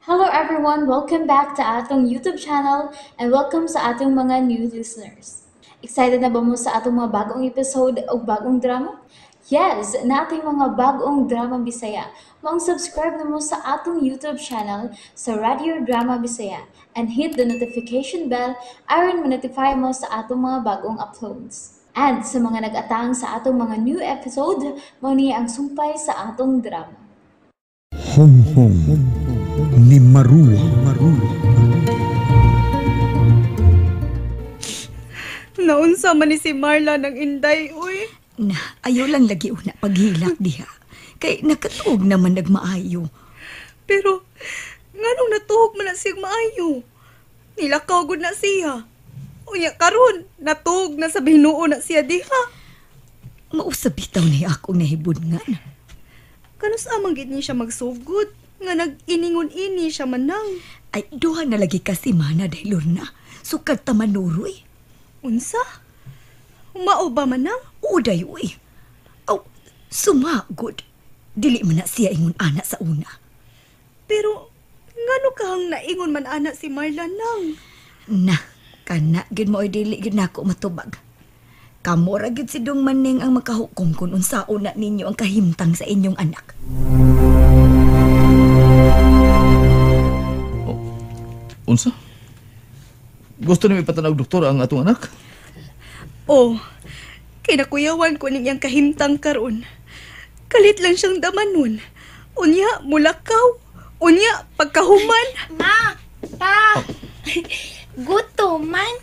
Hello everyone! Welcome back to atong YouTube channel and welcome sa atong mga new listeners. Excited na ba mo sa atong mga bagong episode o bagong drama? Yes, na ating mga bagong drama Bisaya. Mag-subscribe na mo sa atong YouTube channel sa Radio Drama Bisaya and hit the notification bell aron ma-notify mo sa atong mga bagong uploads. And sa mga nag-atang sa atong mga new episode, mao niya ang sumpay sa atong drama. Hong Hong ni Marua. Naunsa man ni si Marla ng Inday, uy. Na, ayaw lang lagi una paghilak diha. Kay nakatuog naman nagmaayo. Pero, nganong natuhog man na siyang maayo? Nilakaw gud na siya. Unya karon, natuhog na sa binuo na siya diha. Mausap bitaw ni ako nahibudngan. Kanus amang gid niya siya magsugod. Nga nag-iningon-ini siya manang. Ay, duha na lagi kasi mana dahil na. Sukad ta manuroy. Unsa? Umao ba manang? Uday, uy. Aw, sumagod. Dili man na siya ingon anak sa una. Pero, ngano kahang naingon man anak si Marla nang? Na, kana gid mo ay dili gid nako matubag. Kamo ra gid si Dong Maning ang makahukom kung unsaon na ninyo ang kahimtang sa inyong anak. Unsa? Gusto niyo ipatanawag doktor ang atong anak? Oh, kay nakuyawan ko niyang kahimtang karon. Kalit lang siyang damanon. Unya, mulakaw. Unya, pagkahuman. Ma! Pa! Gutom man.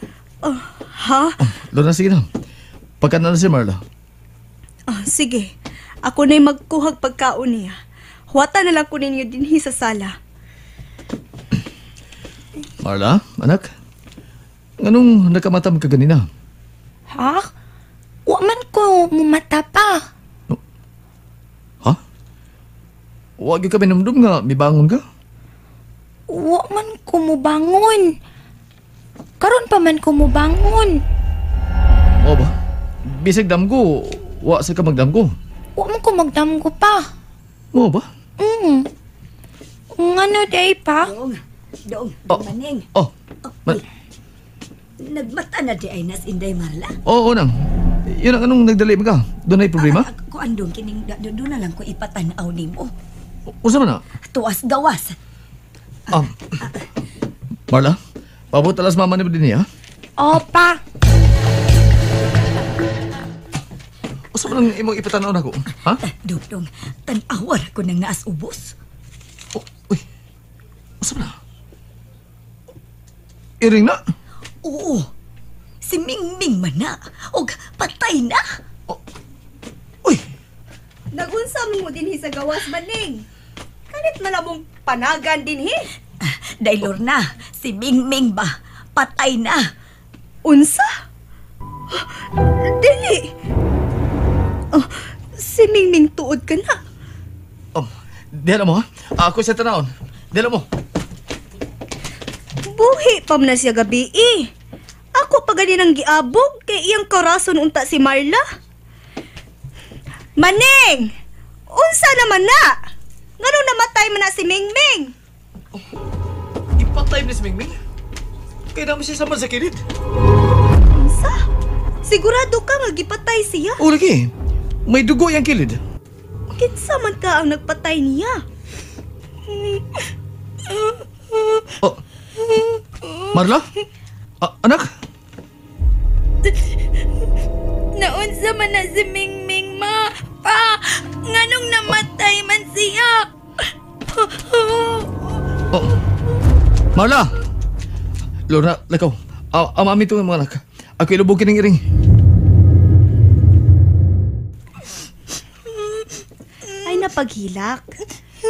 Ha? Lorna, sige na. Pagka na si Marla. Sige. Ako na'y magkuhag pagkaon niya. Huwata na lang ko ninyo dinhi sa sala. Marla, anak? Anong nakamatam ka ganina? Ha? Wa man ko mumata pa. Ha? Huwag ka minumdum nga, may bangon ka? Wa man ko mubangon. Karon pa man ko mubangon. O ba? Bisag damgo, wa sa ka magdamgo. Wa man ko magdamgo pa. O ba? Ngano day pa? Dong, Oh. Maning. Oh, Uy, nagmata na di ay nas Inday Marla. oo nang. Yun ang anong nagdali ka? Doon ay problema? Ko andong kining doon na lang ko ipatanaw nimo. Unsa man na? Tuwas gawas. Marla, pabutalas mama ni din niya? Opa. Unsa man ang imong ipatanaw nako? Ha? Dong, tan-awar ko nang naas ubos. Oh, uy. Unsa man na? Iring na? Oo. Si Mingming man na. Og patay na. Uy, Nagunsa mo dinhi sa gawas maning. Kalit malamong panagan dinhi. Dahil Lorna, si Mingming ba? Patay na. Unsa? Dili. Si Mingming tuod ka na. diyan mo ha? Ako sa tanawon. Diyan mo. Buhi pa man na siya gabi eh. Ako pa gani nang giabog kay iyang karason unta si Marla. Maneng! Unsa naman na? Ngano namatay man na si Mingming? Ipatay ni si Mingming? Kaya naman siya saman sa kilid. Unsa? Sigurado ka nga gipatay siya? O lagi, may dugo yung kilid. Kinsa man ka ang nagpatay niya? Oh, Marla? Anak? Naunsa man na si Mingming, ma. Pa! Nganong namatay man siya? Oh, Marla! Lorna, lakaw. Amami ito mga anak. Ako ilubugin ng iring. Ay napaghilak.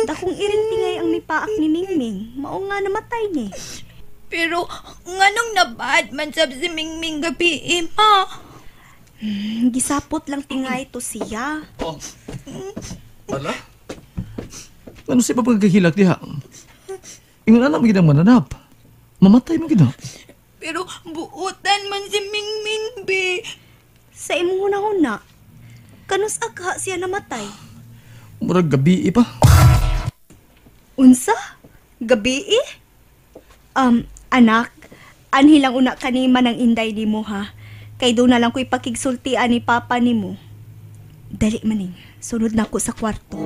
Dakong iring tingay ang nipaak ni Mingming. Mao nga namatay ni. Pero nganong nabad man sab si Mingming gabi, ma. Gisapot lang tingay to siya. Oh. Marla? Ano siya pa pagkakahilak diha? Ingon anak mo ginang mananap. Mamatay mo ginang. Pero buutan man si Mingming, be. Sa imong huna-huna, kanus agha siya namatay. Murag gabi pa. Unsa? Gabi eh? Anak, anhi lang una kanima ng inday ni mo ha. Kay doon na lang ko ipakigsultian ni Papa ni mo. Dali maning, sunod na ako sa kwarto.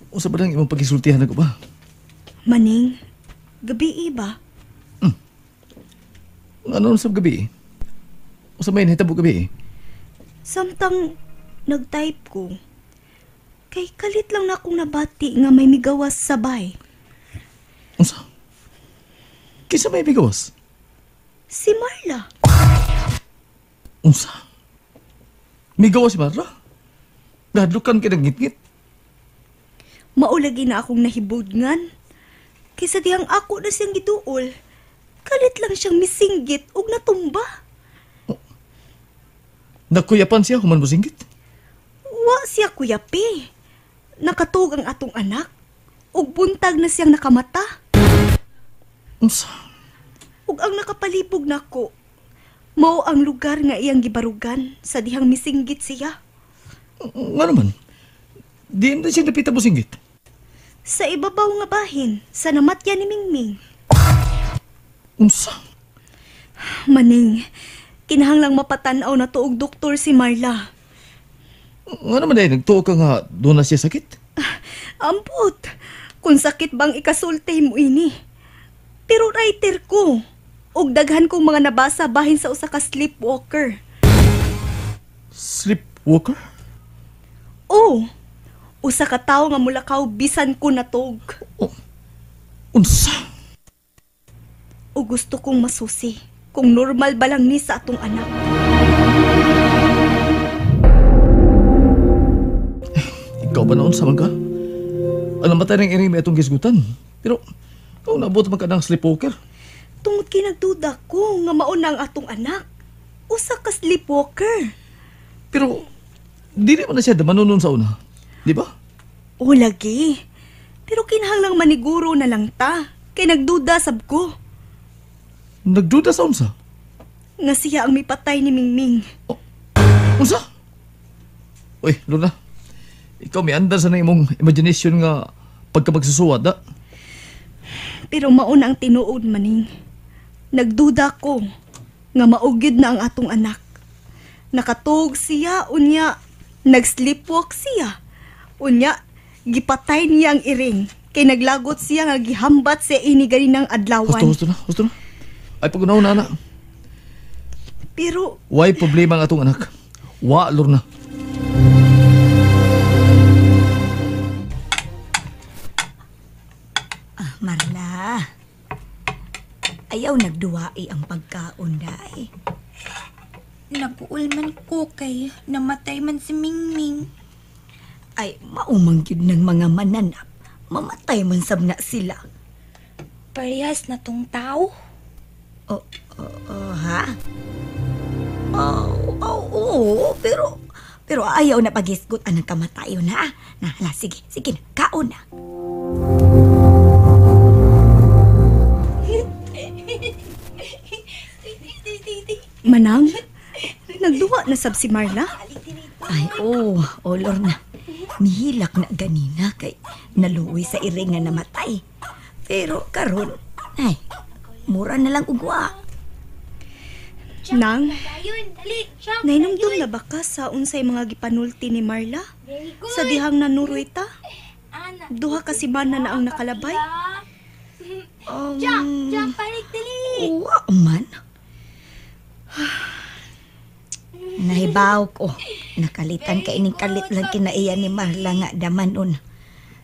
Unsa ba lang imong pagisultihan ako ba? Maning, gabi ba? Ano sa gabi? Unsa may nahitabo gabi? Samtang nag-type ko, kay kalit lang na akong nabati nga may migawas sa bay. Unsa? Kinsa may bigawas? Si Marla. Unsa? Migawas si Marla? Gadlukan ka ng ngit-ngit? Maulagi na akong nahibudngan. Kaysa dihang ako na siyang gituol, kalit lang siyang misinggit ug natumba. Nakuyapan siya human mo singgit? Wa siya kuyapi. Nakatug ang atong anak, ug buntag na siyang nakamata. Unsa? Ug ang nakapalibog nako, mao ang lugar nga iyang gibarugan sa dihang misinggit siya. Nga naman? Di na siya napita mo singgit? Sa ibabaw nga bahin, sa namatya ni Mingming. Unsa? Maning, kinahanglang mapatanaw na tuog doktor si Marla. Nga naman dahil nagtuo ka nga doon na siya sakit? Ambot, kung sakit bang ikasulti mo ini. Pero writer ko, ug daghan kong mga nabasa bahin sa usa ka sleepwalker. Sleepwalker? Oh, usa ka tawo nga mulakaw bisan ko natog. Oh, unsa? O gusto kong masusi kung normal ba lang ni sa atong anak. Ikaw ba noon sa ka? Alam ba tayo ng iring may itong gisgutan? Pero, kung naabot man ka ng sleepwalker, Tungod kinagduda ko nga mauna ang atong anak. Usa ka sleepwalker. pero dili man na siya damanon sa una. Di ba? O lagi. Pero kinahanglang maniguro na lang ta. Kay nagduda sab ko. Nagduda sa unsa? Nga siya ang mipatay ni Mingming. Unsa? Uy, Luna. Ikaw may andar sa na imong imagination nga pagkapagsusuwad, da? Pero mauna ang tinuod maning. Nagduda ko nga maugid na ang atong anak. Nakatug siya, unya, nag-sleepwalk siya. Unya, gipatay niya ang iring. Kay naglagot siya nga gihambat sa ini ganinang adlawan. Husto na. Ay, pag-unaw na. Pero, Why problema ang atong anak? Wa, Lorna. Marla, ayaw nagduwai ang pagkaon, day. Naguul man ko kay namatay man si Mingming. Ay, maumang yun ng mga mananap. Mamatay man sab na sila. Parehas na tong tao. Ha? Oo, pero ayaw na pagisgot ang kamatayon, ha? Hala, sige, na, kaon na. Manang, nagduwa na sab si Marla? Ay, olor na. Nihilak na ganina kay naluwi sa iring nga namatay. Pero karon, ay, mura na lang ugwa. Nang, Ayun, dali. Siyam. nainumdum na ba ka sa unsay mga gipanulti ni Marla? Sa dihang nanuroy ta? Anak. Duha ka si Mana na ang nakalabay? Jump, balik, dali. Uwa man. Nahibaw ko. Nakalitan ka ining kalit lang kinaiya ni Marla nga damanon.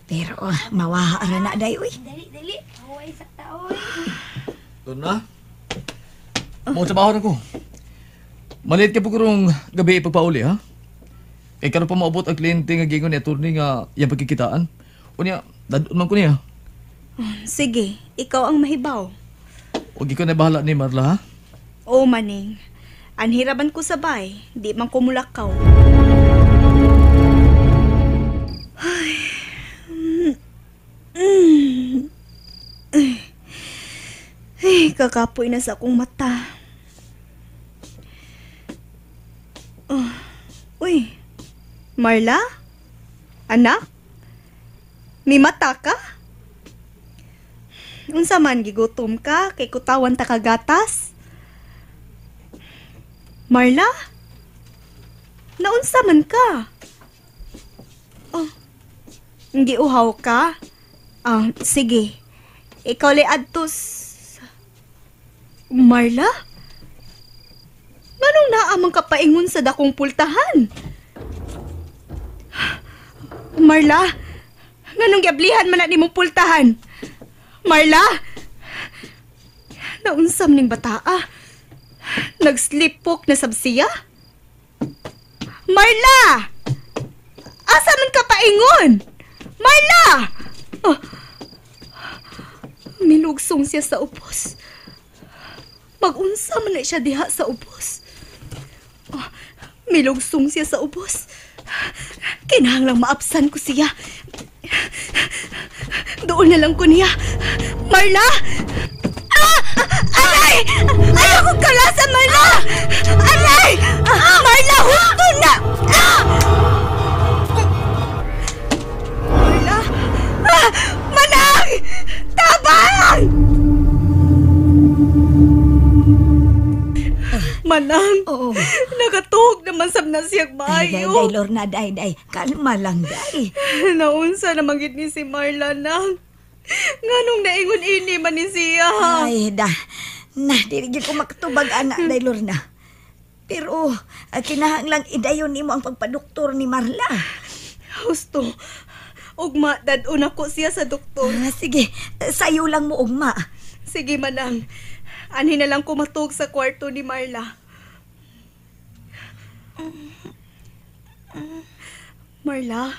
Pero mawahara na day, uy. Dali. Huway sa tao. Lorna? Mo trabaho na ko. Malit ka po kurong gabi ipagpauli, ha? Kaya karon pa maabot ang kliyente nga gingon ni attorney nga iyang pagkikitaan. Unya, dadun man ko niya. Sige, ikaw ang mahibaw. Huwag ikaw na bahala ni Marla, ha? O maning, anhiraban ko sabay, di man kumulakaw. Ay, kakapoy na sa akong mata. Uy, Marla? Anak? May mata ka? Unsa man gigutom ka kay kutawan ta kagatas? Marla? Naunsa man ka? Oh, hindi uhaw ka? Ah, sige. Ikaw li adtos. Marla? Manong naamang kapaingon sa dakong pultahan? Marla? Nganong giablihan man na nimong pultahan? Marla? Naunsam ning bataa? Nag-sleepwalk na sabsiya? Marla! Asa man ka paingon? Marla! Oh. Milugsong siya sa upos. Mag-unsa man na siya diha sa upos. Oh, milugsong siya sa upos. Kinahanglang maapsan ko siya. Doon na lang ko niya. Marla! Ah! Aray! Ayaw kong kalasan, Marla! Aray! Marla, husto na! Ah! Marla! Ah! Manang! Tabang! Manang! Oo. Nakatuhog naman sab na siyang Day, maayo. Lorna, day. Kalma lang, day. Naunsa na magit ni si Marla, nang. Nganong naingon ini man ni siya. Ay, dirigil ko makatubag, anak, day, Lorna. Pero, kinahanglang idayon nimo ang pagpadoktor ni Marla. Husto. Ugma, dadun ako siya sa doktor. Sige, sayo lang mo, ugma. Sige, manang. Anhin na lang kumatog sa kwarto ni Marla. Marla?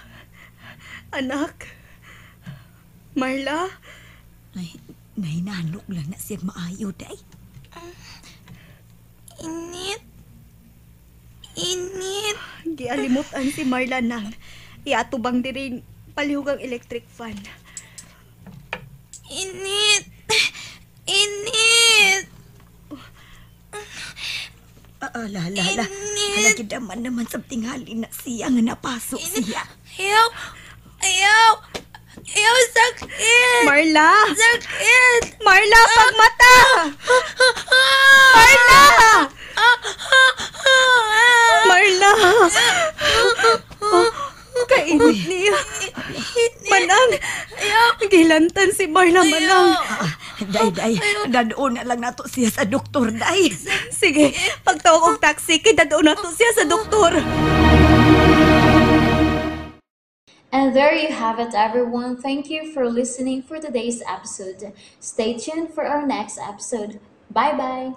Anak? Marla? Ay, nahinanok lang na siya maayo, day. Init. Init. Gialimutan si Marla nang. Iatubang dirin palihugang electric fan. Init. Init. Hala. Halagid naman sa tingali na siya nga napasok siya. Ayaw. Ayaw. Ayaw, sakit. Marla! Sakit. Marla, pagmata! Marla! Marla! Oh, kainit niya. Manang! Gilantan si Marla, Manang. Day, dadoon na lang nato siya sa doktor, day. Sige, pagtawag og taxi, kidadaon na to siya sa doktor. And there you have it, everyone. Thank you for listening for today's episode. Stay tuned for our next episode. Bye bye.